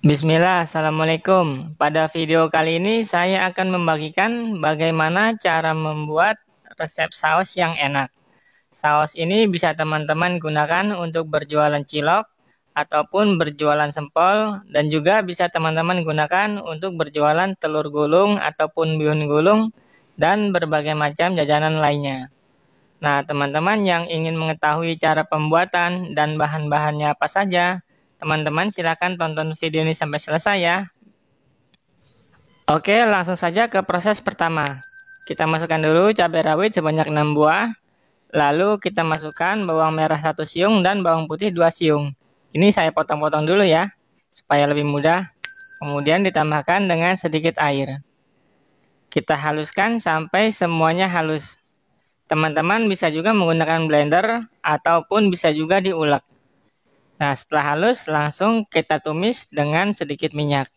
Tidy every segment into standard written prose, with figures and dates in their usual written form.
Bismillah, Assalamualaikum. Pada video kali ini saya akan membagikan bagaimana cara membuat resep saus yang enak. Saus ini bisa teman-teman gunakan untuk berjualan cilok ataupun berjualan sempol, dan juga bisa teman-teman gunakan untuk berjualan telur gulung ataupun bihun gulung dan berbagai macam jajanan lainnya. Nah, teman-teman yang ingin mengetahui cara pembuatan dan bahan-bahannya apa saja, teman-teman silakan tonton video ini sampai selesai ya. Oke, langsung saja ke proses pertama. Kita masukkan dulu cabai rawit sebanyak 6 buah. Lalu kita masukkan bawang merah 1 siung dan bawang putih 2 siung. Ini saya potong-potong dulu ya, supaya lebih mudah. Kemudian ditambahkan dengan sedikit air. Kita haluskan sampai semuanya halus. Teman-teman bisa juga menggunakan blender ataupun bisa juga diulek. Nah, setelah halus langsung kita tumis dengan sedikit minyak.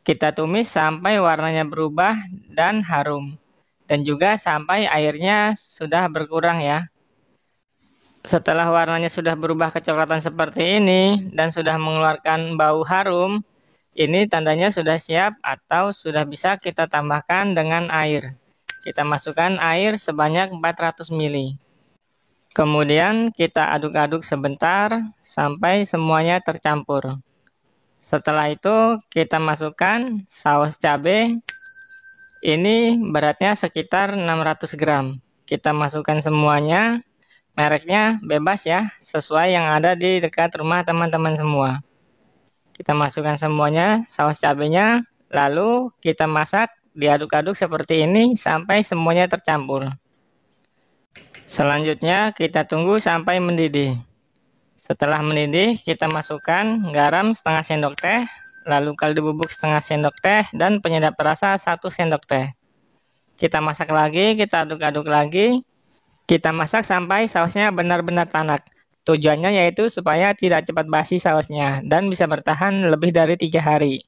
Kita tumis sampai warnanya berubah dan harum. Dan juga sampai airnya sudah berkurang ya. Setelah warnanya sudah berubah kecoklatan seperti ini dan sudah mengeluarkan bau harum, ini tandanya sudah siap atau sudah bisa kita tambahkan dengan air. Kita masukkan air sebanyak 400 ml. Kemudian kita aduk-aduk sebentar sampai semuanya tercampur. Setelah itu kita masukkan saus cabai. Ini beratnya sekitar 600 gram. Kita masukkan semuanya. Mereknya bebas ya, sesuai yang ada di dekat rumah teman-teman semua. Kita masukkan semuanya, saus cabainya. Lalu kita masak, diaduk-aduk seperti ini sampai semuanya tercampur. Selanjutnya kita tunggu sampai mendidih. Setelah mendidih kita masukkan garam setengah sendok teh, lalu kaldu bubuk setengah sendok teh, dan penyedap rasa 1 sendok teh. Kita masak lagi, kita aduk-aduk lagi. Kita masak sampai sausnya benar-benar tanak. Tujuannya yaitu supaya tidak cepat basi sausnya dan bisa bertahan lebih dari 3 hari.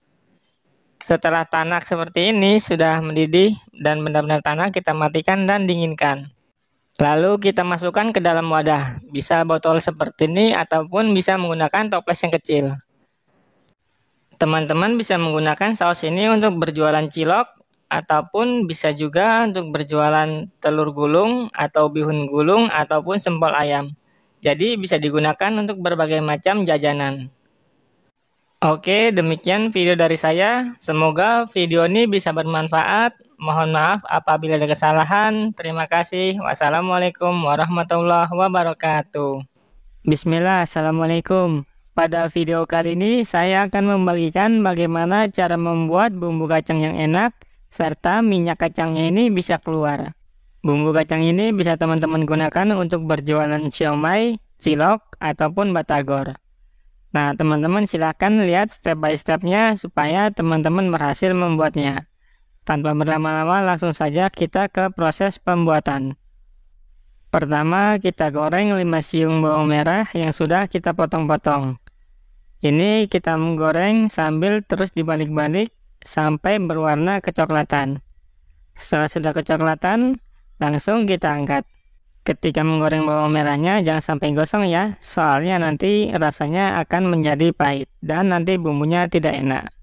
Setelah tanak seperti ini, sudah mendidih dan benar-benar tanak, kita matikan dan dinginkan. Lalu kita masukkan ke dalam wadah, bisa botol seperti ini ataupun bisa menggunakan toples yang kecil. Teman-teman bisa menggunakan saus ini untuk berjualan cilok, ataupun bisa juga untuk berjualan telur gulung atau bihun gulung ataupun sempol ayam. Jadi bisa digunakan untuk berbagai macam jajanan. Oke, demikian video dari saya. Semoga video ini bisa bermanfaat. Mohon maaf apabila ada kesalahan. Terima kasih. Wassalamualaikum warahmatullahi wabarakatuh. Bismillah, Assalamualaikum. Pada video kali ini saya akan membagikan bagaimana cara membuat bumbu kacang yang enak, serta minyak kacangnya ini bisa keluar. Bumbu kacang ini bisa teman-teman gunakan untuk berjualan siomay, cilok, ataupun batagor. Nah, teman-teman silahkan lihat step by stepnya supaya teman-teman berhasil membuatnya. Tanpa berlama-lama, langsung saja kita ke proses pembuatan. Pertama, kita goreng 5 siung bawang merah yang sudah kita potong-potong. Ini kita menggoreng sambil terus dibalik-balik sampai berwarna kecoklatan. Setelah sudah kecoklatan, langsung kita angkat. Ketika menggoreng bawang merahnya jangan sampai gosong ya, soalnya nanti rasanya akan menjadi pahit dan nanti bumbunya tidak enak.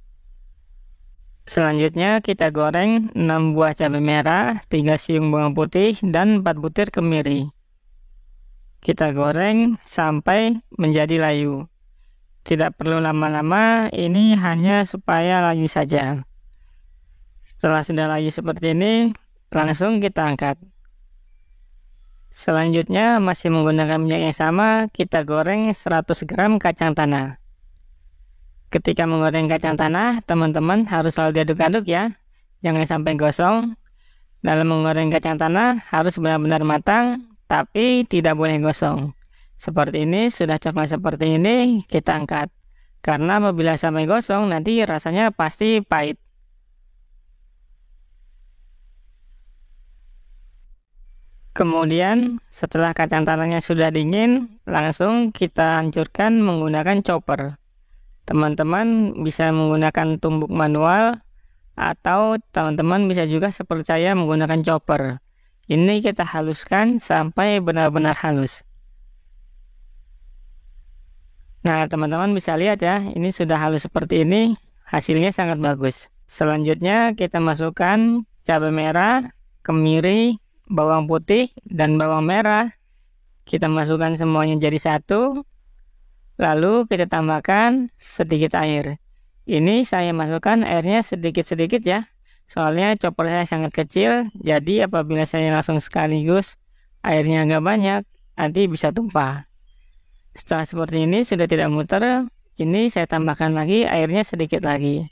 Selanjutnya kita goreng 6 buah cabai merah, 3 siung bawang putih, dan 4 butir kemiri. Kita goreng sampai menjadi layu. Tidak perlu lama-lama, ini hanya supaya layu saja. Setelah sudah layu seperti ini, langsung kita angkat. Selanjutnya masih menggunakan minyak yang sama, kita goreng 100 gram kacang tanah. Ketika menggoreng kacang tanah, teman-teman harus selalu diaduk-aduk ya, jangan sampai gosong. Dalam menggoreng kacang tanah harus benar-benar matang, tapi tidak boleh gosong. Seperti ini, sudah coklat seperti ini, kita angkat. Karena apabila sampai gosong, nanti rasanya pasti pahit. Kemudian setelah kacang tanahnya sudah dingin, langsung kita hancurkan menggunakan chopper. Teman-teman bisa menggunakan tumbuk manual atau teman-teman bisa juga seperti saya menggunakan chopper. Ini kita haluskan sampai benar-benar halus. Nah, teman-teman bisa lihat ya, ini sudah halus seperti ini, hasilnya sangat bagus. Selanjutnya kita masukkan cabai merah, kemiri, bawang putih, dan bawang merah. Kita masukkan semuanya jadi satu, lalu kita tambahkan sedikit air. Ini saya masukkan airnya sedikit-sedikit ya, soalnya chopper saya sangat kecil, jadi apabila saya langsung sekaligus airnya agak banyak, nanti bisa tumpah. Setelah seperti ini sudah tidak muter, ini saya tambahkan lagi airnya sedikit lagi.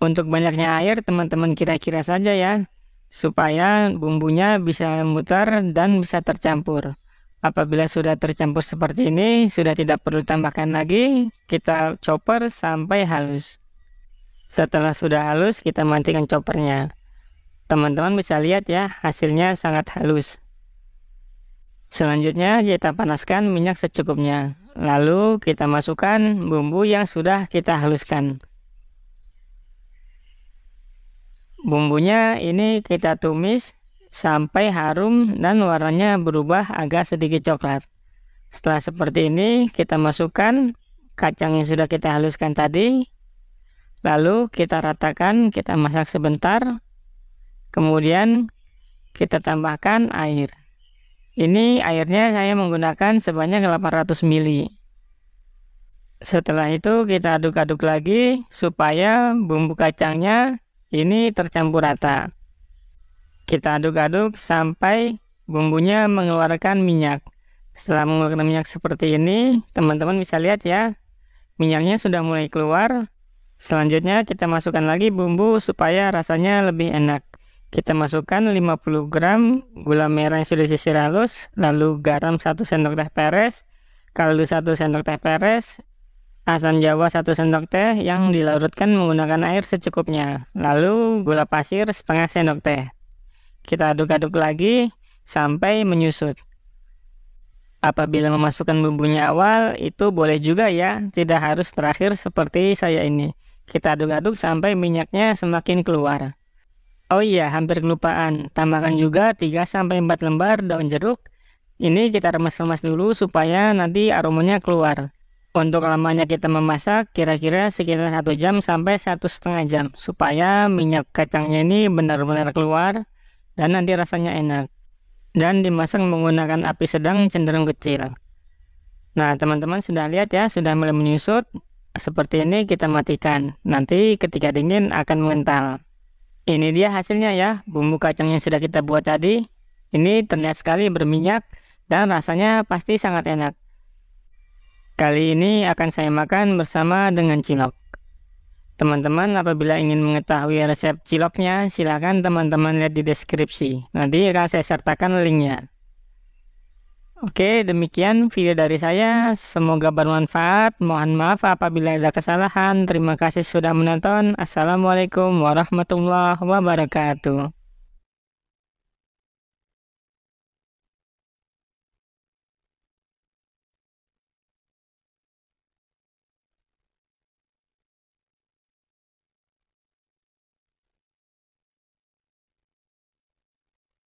Untuk banyaknya air teman-teman kira-kira saja ya, supaya bumbunya bisa muter dan bisa tercampur. Apabila sudah tercampur seperti ini, sudah tidak perlu tambahkan lagi, kita chopper sampai halus. Setelah sudah halus, kita matikan choppernya. Teman-teman bisa lihat ya, hasilnya sangat halus. Selanjutnya kita panaskan minyak secukupnya. Lalu kita masukkan bumbu yang sudah kita haluskan. Bumbunya ini kita tumis sampai harum dan warnanya berubah agak sedikit coklat. Setelah seperti ini kita masukkan kacang yang sudah kita haluskan tadi. Lalu kita ratakan, kita masak sebentar. Kemudian kita tambahkan air. Ini airnya saya menggunakan sebanyak 800 ml. Setelah itu kita aduk-aduk lagi supaya bumbu kacangnya ini tercampur rata. Kita aduk-aduk sampai bumbunya mengeluarkan minyak. Setelah mengeluarkan minyak seperti ini, teman-teman bisa lihat ya, minyaknya sudah mulai keluar. Selanjutnya kita masukkan lagi bumbu supaya rasanya lebih enak. Kita masukkan 50 gram gula merah yang sudah disisir halus, lalu garam 1 sendok teh peres, kaldu 1 sendok teh peres, asam jawa 1 sendok teh yang dilarutkan menggunakan air secukupnya, lalu gula pasir setengah sendok teh. Kita aduk-aduk lagi sampai menyusut. Apabila memasukkan bumbunya awal, itu boleh juga ya, tidak harus terakhir seperti saya ini. Kita aduk-aduk sampai minyaknya semakin keluar. Oh iya, hampir kelupaan. Tambahkan juga 3-4 lembar daun jeruk. Ini kita remas-remas dulu supaya nanti aromanya keluar. Untuk lamanya kita memasak, kira-kira sekitar 1 jam sampai 1,5 jam. Supaya minyak kacangnya ini benar-benar keluar dan nanti rasanya enak. Dan dimasak menggunakan api sedang cenderung kecil. Nah, teman-teman sudah lihat ya, sudah mulai menyusut. Seperti ini kita matikan. Nanti ketika dingin akan mengental. Ini dia hasilnya ya, bumbu kacang yang sudah kita buat tadi. Ini terlihat sekali berminyak dan rasanya pasti sangat enak. Kali ini akan saya makan bersama dengan cilok. Teman-teman apabila ingin mengetahui resep ciloknya, silakan teman-teman lihat di deskripsi. Nanti akan saya sertakan linknya. Oke, demikian video dari saya. Semoga bermanfaat. Mohon maaf apabila ada kesalahan. Terima kasih sudah menonton. Assalamualaikum warahmatullahi wabarakatuh.